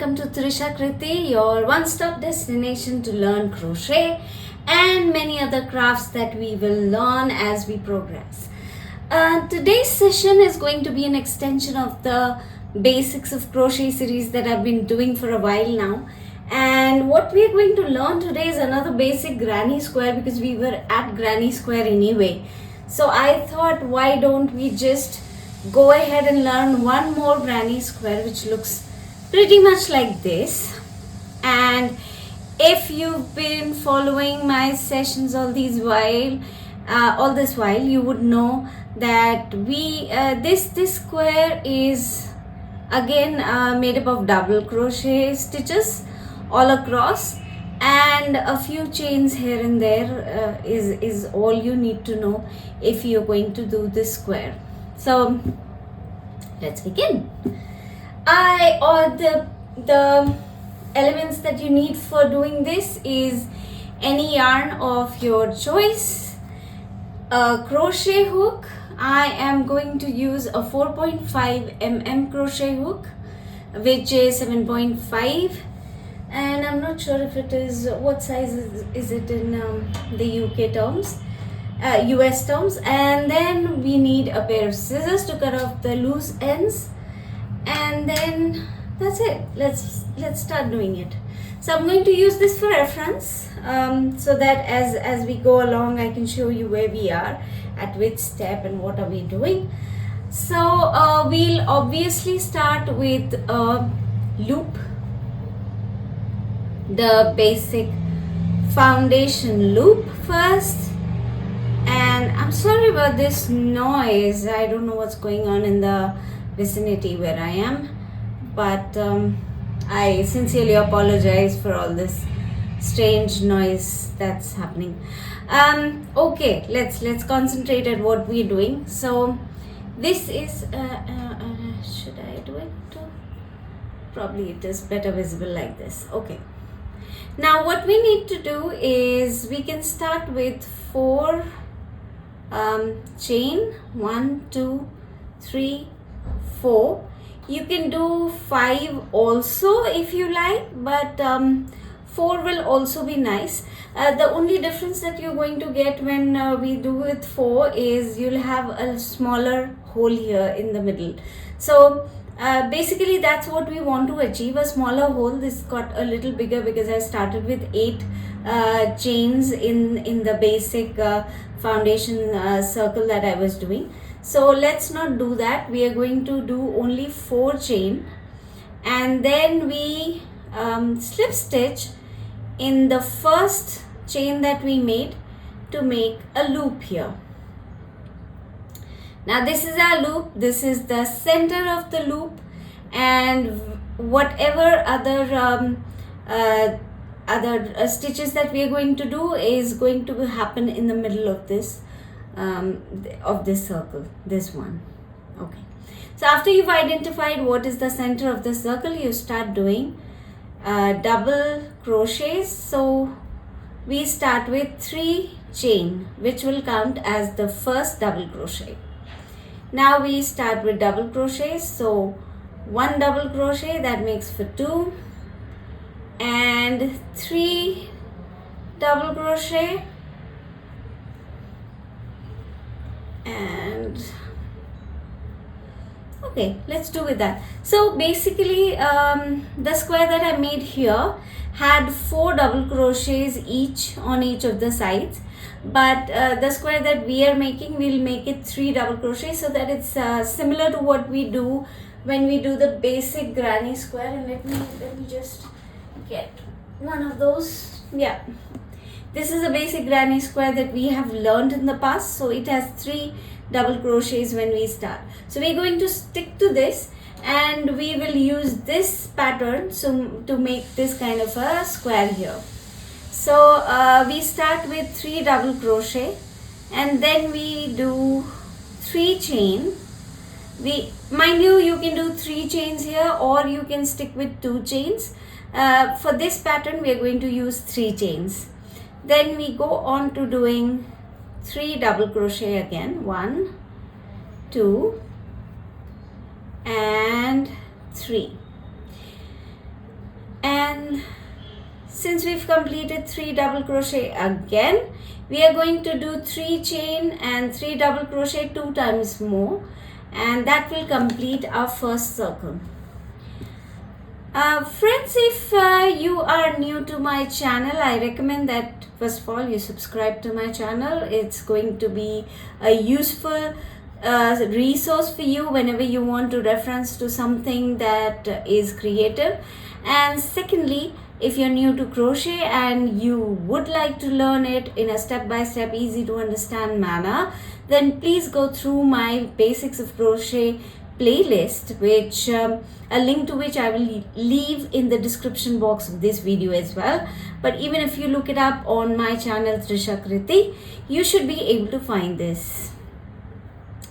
welcome to TrishaKriti, your one-stop destination to learn crochet and many other crafts that we will learn as we progress. Today's session is going to be an extension of the basics of crochet series that I've been doing for a while now. And what we are going to learn today is another basic granny square, because we were at Grannysquare anyway. So I thought, why don't we just go ahead and learn one more granny square which looks pretty much like this. And if you've been following my sessions all this while, you would know that this square is again made up of double crochet stitches all across, and a few chains here and there is all you need to know if you're going to do this square. So let's begin. The elements that you need for doing this is any yarn of your choice, a crochet hook. I am going to use a 4.5 mm crochet hook, which is 7.5, and I'm not sure if it is, what size is it in the UK terms, US terms. And then we need a pair of scissors to cut off the loose ends, and then that's it. Let's start doing it. So I'm going to use this for reference, so that as we go along I can show you where we are, at which step and what are we doing. So we'll obviously start with a loop, the basic foundation loop first. And I'm sorry about this noise, I don't know what's going on in the vicinity where I am, but I sincerely apologize for all this strange noise that's happening. Okay, let's concentrate at what we're doing. So this is should I do it probably it is better visible like this. Okay, now what we need to do is we can start with 4 chain, 1 2 3 4. You can do 5 also if you like, but 4 will also be nice. The only difference that you're going to get when we do with 4 is you'll have a smaller hole here in the middle. So basically that's what we want to achieve, a smaller hole. This got a little bigger because I started with 8 chains in the basic foundation circle that I was doing. So let's not do that. We are going to do only 4 chain, and then we slip stitch in the first chain that we made to make a loop here. Now this is our loop, this is the center of the loop, and whatever other stitches that we are going to do is going to happen in the middle of this circle, this one. Okay, so after you've identified what is the center of the circle, you start doing double crochets. So we start with 3 chain, which will count as the first double crochet. Now we start with double crochets, so 1 double crochet, that makes for 2, and 3 double crochet, and okay, let's do with that. So basically the square that I made here had 4 double crochets each on each of the sides, but the square that we are making, we'll make it 3 double crochets, so that it's similar to what we do when we do the basic granny square. And let me just get one of those. Yeah, this is a basic granny square that we have learned in the past, so it has 3 double crochets when we start. So we're going to stick to this, and we will use this pattern to make this kind of a square here. So we start with 3 double crochet, and then we do 3 chain. Mind you, you can do 3 chains here, or you can stick with 2 chains. For this pattern we are going to use 3 chains. Then we go on to doing 3 double crochet again, 1 2 and 3. And since we've completed 3 double crochet again, we are going to do 3 chain and 3 double crochet 2 times more, and that will complete our first circle. Friends, if you are new to my channel, I recommend that first of all you subscribe to my channel. It's going to be a useful resource for you whenever you want to reference to something that is creative. And secondly, if you're new to crochet and you would like to learn it in a step-by-step, easy to understand manner, then please go through my Basics of Crochet playlist, which a link to which I will leave in the description box of this video as well. But even if you look it up on my channel TrishaKriti, you should be able to find this.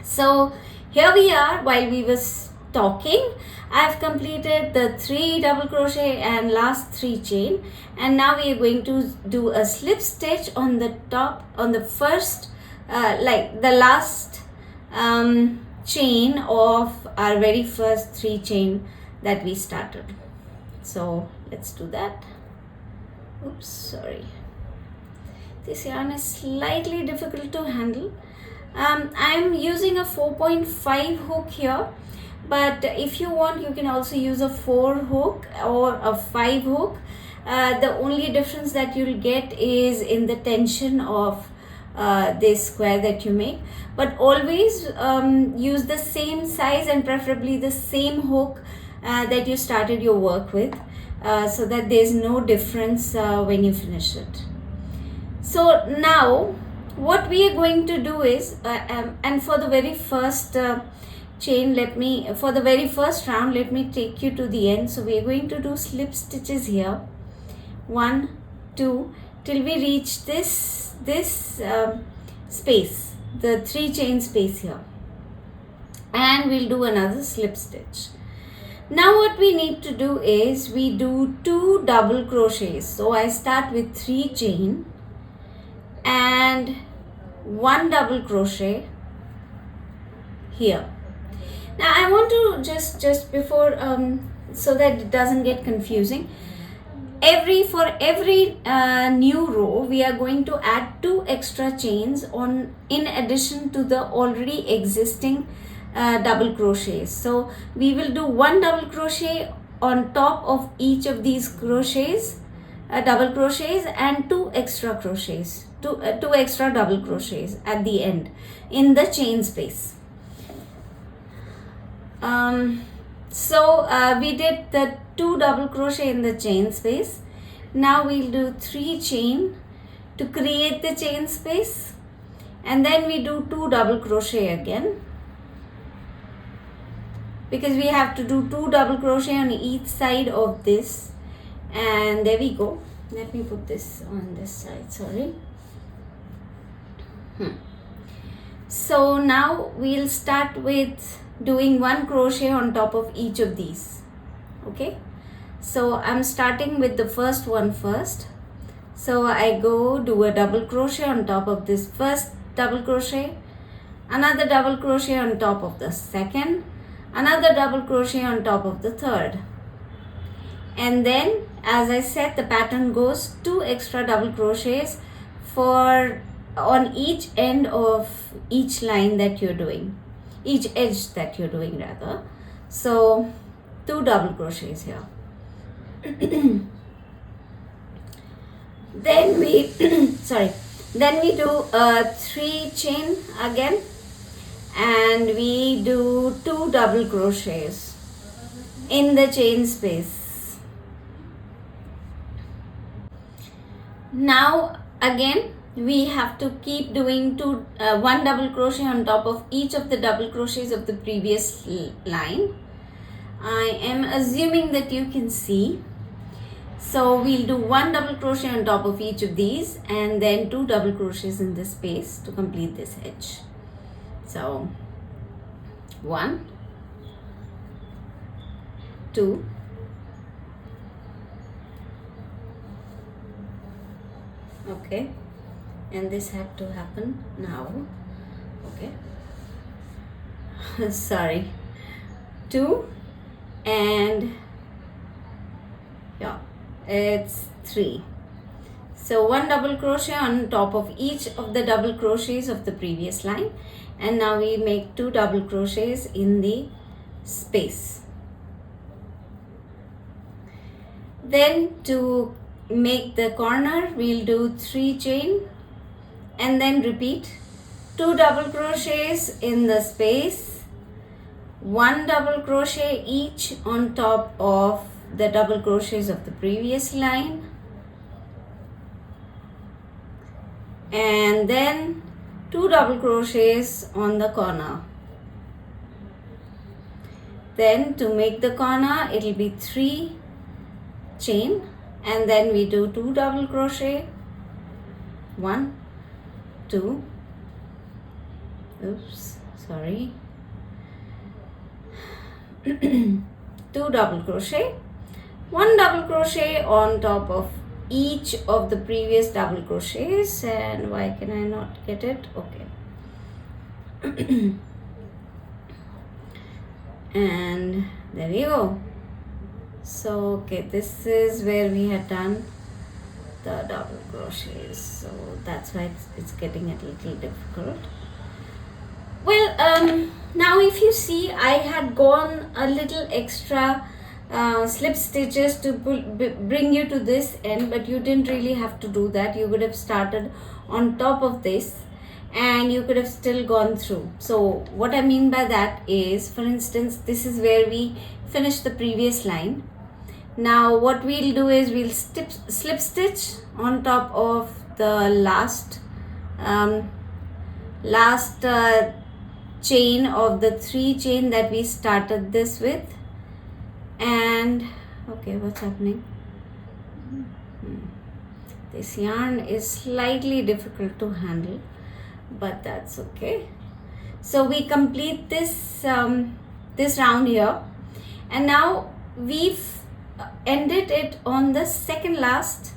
So here we are. While we was talking, I've completed the 3 double crochet and last 3 chain, and now we are going to do a slip stitch on the top, on the first like the last chain of our very first 3 chain that we started. So let's do that. Oops, sorry, this yarn is slightly difficult to handle. I'm using a 4.5 hook here, but if you want you can also use a 4 hook or a 5 hook. The only difference that you'll get is in the tension of this square that you make, but always use the same size and preferably the same hook that you started your work with, so that there's no difference when you finish it. So now what we are going to do is and for the very first chain, for the very first round, let me take you to the end. So we are going to do slip stitches here, 1, 2, till we reach this space, the 3 chain space here, and we'll do another slip stitch. Now what we need to do is we do 2 double crochets. So I start with 3 chain and 1 double crochet here. Now I want to just before so that it doesn't get confusing, for every new row we are going to add 2 extra chains on in addition to the already existing double crochets. So we will do 1 double crochet on top of each of these crochets, double crochets, and 2 extra crochets, 2 extra double crochets at the end in the chain space. So we did the 2 double crochet in the chain space. Now we'll do 3 chain to create the chain space, and then we do 2 double crochet again, because we have to do 2 double crochet on each side of this. And there we go. Let me put this on this side, sorry. So now we'll start with doing 1 crochet on top of each of these. Okay, so I'm starting with the first one first. So I go do a double crochet on top of this first double crochet, another double crochet on top of the second, another double crochet on top of the third, and then as I said, the pattern goes 2 extra double crochets on each end of each line that you're doing, each edge that you're doing rather. So 2 double crochets here. Then we then we do a 3 chain again, and we do 2 double crochets in the chain space. Now again we have to keep doing 1 double crochet on top of each of the double crochets of the previous line. I am assuming that you can see. So we'll do 1 double crochet on top of each of these, and then 2 double crochets in this space to complete this edge. So 1, 2, okay, and this had to happen now. Okay, sorry, 2, and yeah, it's 3. So 1 double crochet on top of each of the double crochets of the previous line, and now we make 2 double crochets in the space. Then to make the corner, we'll do 3 chain and then repeat 2 double crochets in the space, 1 double crochet each on top of the double crochets of the previous line, and then 2 double crochets on the corner. Then to make the corner, it will be 3 chain, and then we do 2 double crochet, 1, 2, oops, sorry, 2 double crochet, 1 double crochet on top of each of the previous double crochets. And why can I not get it? Okay. And there we go. So okay, this is where we had done the double crochets, so that's why it's getting a little difficult. Well, now if you see, I had gone a little extra slip stitches to bring you to this end, but you didn't really have to do that. You could have started on top of this and you could have still gone through. So what I mean by that is, for instance, this is where we finished the previous line. Now what we'll do is we'll slip stitch on top of the last chain of the 3 chain that we started this with. And okay, what's happening? This yarn is slightly difficult to handle, but that's okay. So we complete this this round here, and now we've ended it on the second last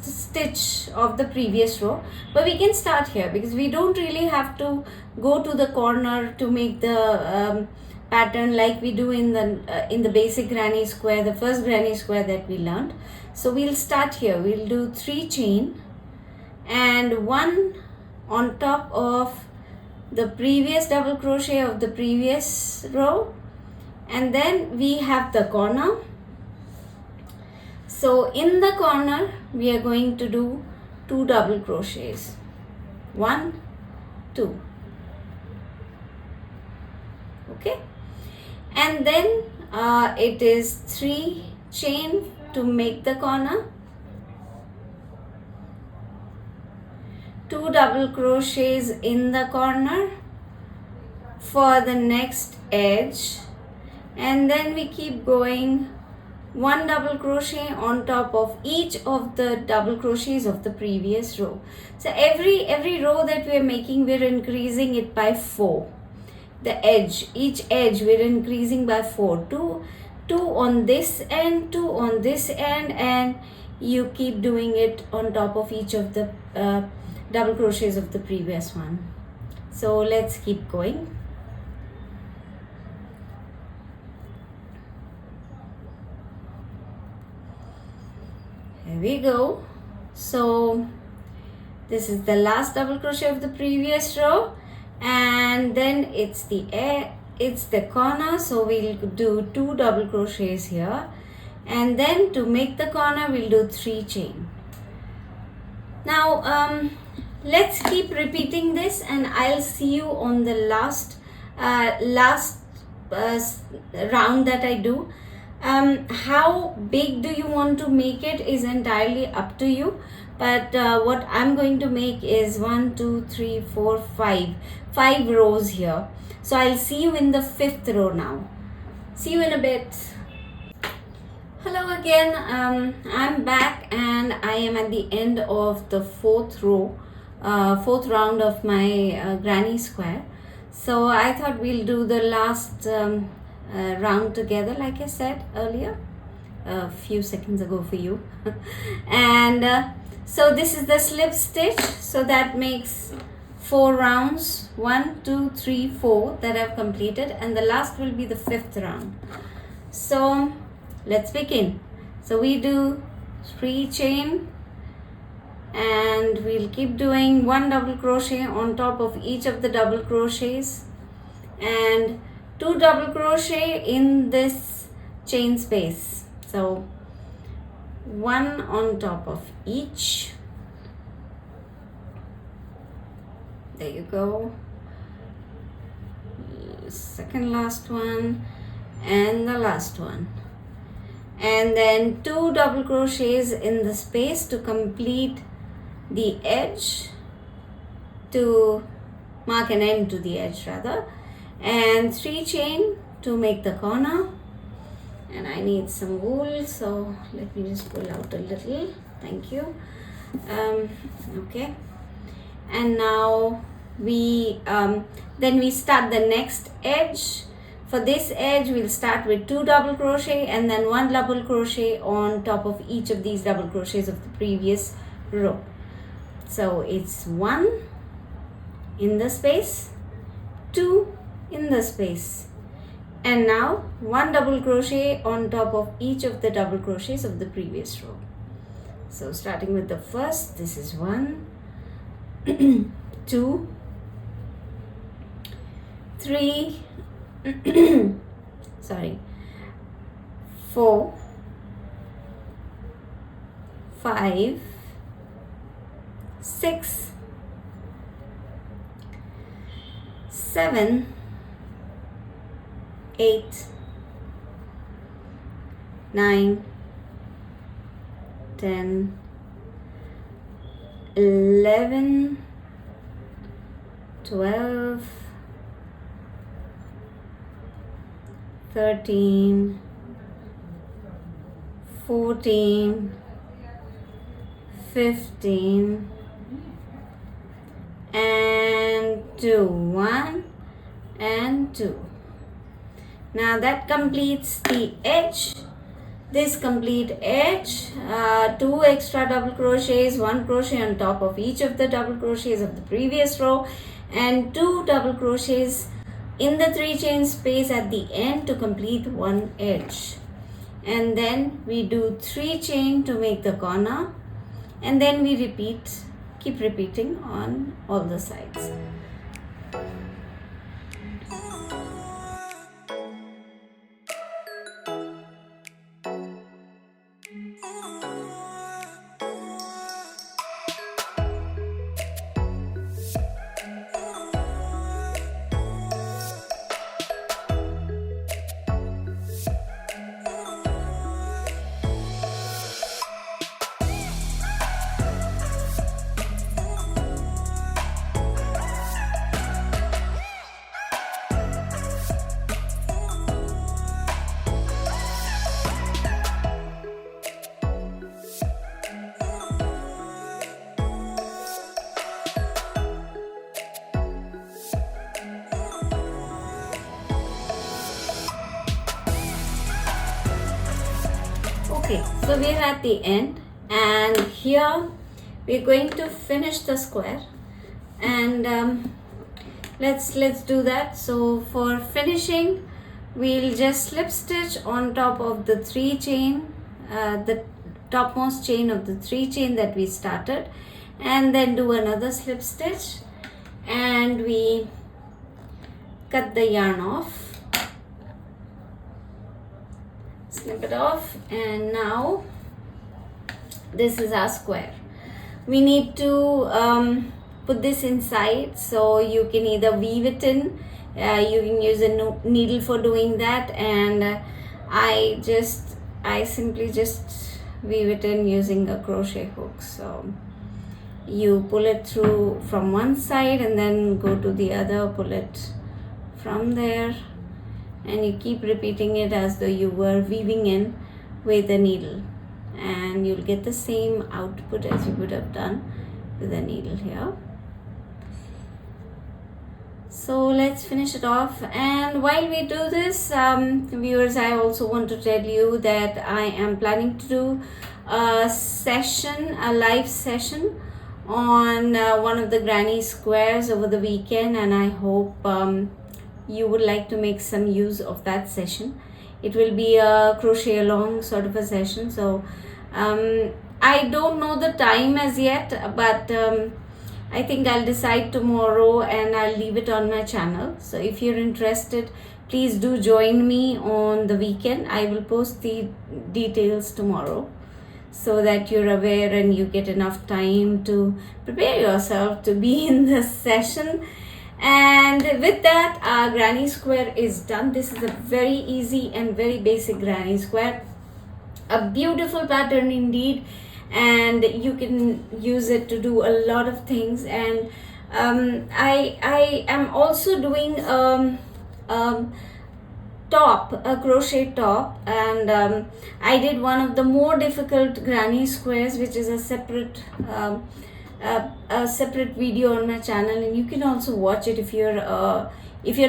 stitch of the previous row, but we can start here because we don't really have to go to the corner to make the pattern like we do in the basic granny square, the first granny square that we learned. So we'll start here. We'll do 3 chain and 1 on top of the previous double crochet of the previous row, and then we have the corner. So in the corner we are going to do 2 double crochets, 1, 2, okay, and then it is 3 chain to make the corner, 2 double crochets in the corner for the next edge, and then we keep going, 1 double crochet on top of each of the double crochets of the previous row. So every row that we are making, we're increasing it by 4. The edge, each edge we're increasing by 4, 2 on this end, 2 on this end, and you keep doing it on top of each of the double crochets of the previous one. So let's keep going. Here we go. So this is the last double crochet of the previous row, and then it's the corner, so we'll do 2 double crochets here, and then to make the corner we'll do 3 chain. Now let's keep repeating this, and I'll see you on the last round that I do. How big do you want to make it is entirely up to you, but what I'm going to make is 1, 2, 3, 4, 5 rows here. So I'll see you in the 5th row now. See you in a bit. Hello again. I'm back and I am at the end of the 4th row, 4th round of my granny square. So I thought we'll do the last round together, like I said earlier a few seconds ago for you. And so this is the slip stitch, so that makes 4 rounds, 1, 2, 3, 4 that I've completed, and the last will be the 5th round. So let's begin. So we do 3 chain and we'll keep doing 1 double crochet on top of each of the double crochets and 2 double crochet in this chain space. So 1 on top of each. There you go. Second last one and the last one. And then 2 double crochets in the space to complete the edge, to mark an end to the edge rather, and 3 chain to make the corner. And I need some wool, so let me just pull out a little. Thank you. Okay, and now we then we start the next edge. For this edge we'll start with 2 double crochet and then 1 double crochet on top of each of these double crochets of the previous row. So it's 1 in the space, 2 in the space, and now 1 double crochet on top of each of the double crochets of the previous row. So starting with the first, this is 1, 2, 3, 4, 5, 6, 7, 8, 9, 10, 11, 12, 13, 14, 15, and 2, 1 and 2. Now that completes the edge, this complete edge. 2 extra double crochets, 1 crochet on top of each of the double crochets of the previous row, and 2 double crochets in the 3 chain space at the end to complete 1 edge. And then we do 3 chain to make the corner, and then we keep repeating on all the sides. Okay, so we're at the end, and here we're going to finish the square, and let's do that. So for finishing, we'll just slip stitch on top of the 3 chain, the topmost chain of the 3 chain that we started, and then do another slip stitch, and we cut the yarn off. Snip it off, and now this is our square. We need to put this inside, so you can either weave it in, you can use a needle for doing that, and I simply just weave it in using a crochet hook. So you pull it through from one side and then go to the other, pull it from there, and you keep repeating it as though you were weaving in with a needle, and you'll get the same output as you would have done with a needle here. So let's finish it off, and while we do this, viewers, I also want to tell you that I am planning to do a live session on one of the Grannysquares over the weekend, and I hope you would like to make some use of that session. it will be a crochet along sort of a session. So I don't know the time as yet, but I think I'll decide tomorrow and I'll leave it on my channel. So if you're interested, please do join me on the weekend. I will post the details tomorrow so that you're aware and you get enough time to prepare yourself to be in this session. And with that, our granny square is done. This is a very easy and very basic granny square, a beautiful pattern indeed, and you can use it to do a lot of things. And I am also doing a crochet top, and I did one of the more difficult granny squares, which is a separate video on my channel, and you can also watch it if you're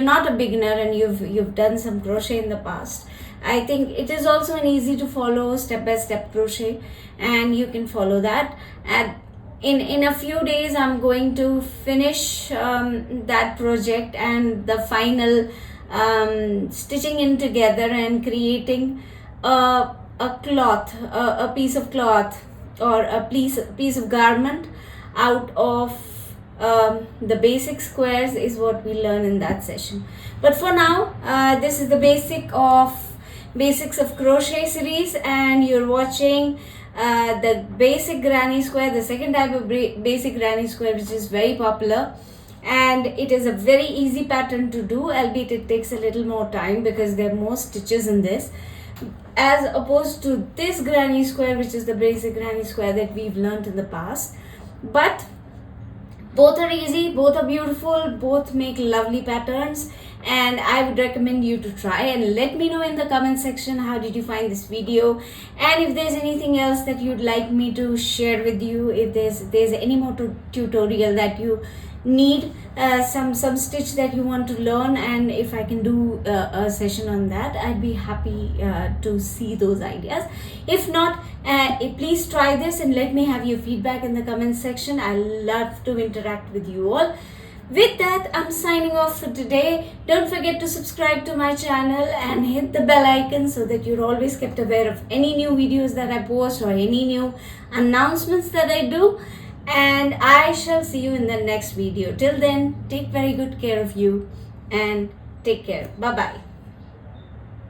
not a beginner and you've done some crochet in the past. I think it is also an easy to follow step-by-step crochet, and you can follow that. And in a few days I'm going to finish that project and the final stitching in together and creating a cloth, a piece of cloth or a piece of garment out of the basic squares is what we learn in that session. But for now, this is the basics of crochet series, and you're watching the basic granny square, the second type of basic granny square, which is very popular. And it is a very easy pattern to do, albeit it takes a little more time because there are more stitches in this, as opposed to this granny square, which is the basic granny square that we've learned in the past. But both are easy, both are beautiful, both make lovely patterns, and I would recommend you to try. And let me know in the comment section how did you find this video, and if there's anything else that you'd like me to share with you, if there's any more tutorial that you need, some stitch that you want to learn, and if I can do a session on that, I'd be happy to see those ideas. If not, please try this and let me have your feedback in the comment section. I love to interact with you all. With that, I'm signing off for today. Don't forget to subscribe to my channel and hit the bell icon so that you're always kept aware of any new videos that I post or any new announcements that I do. And I shall see you in the next video. Till then, take very good care of you and take care. Bye bye.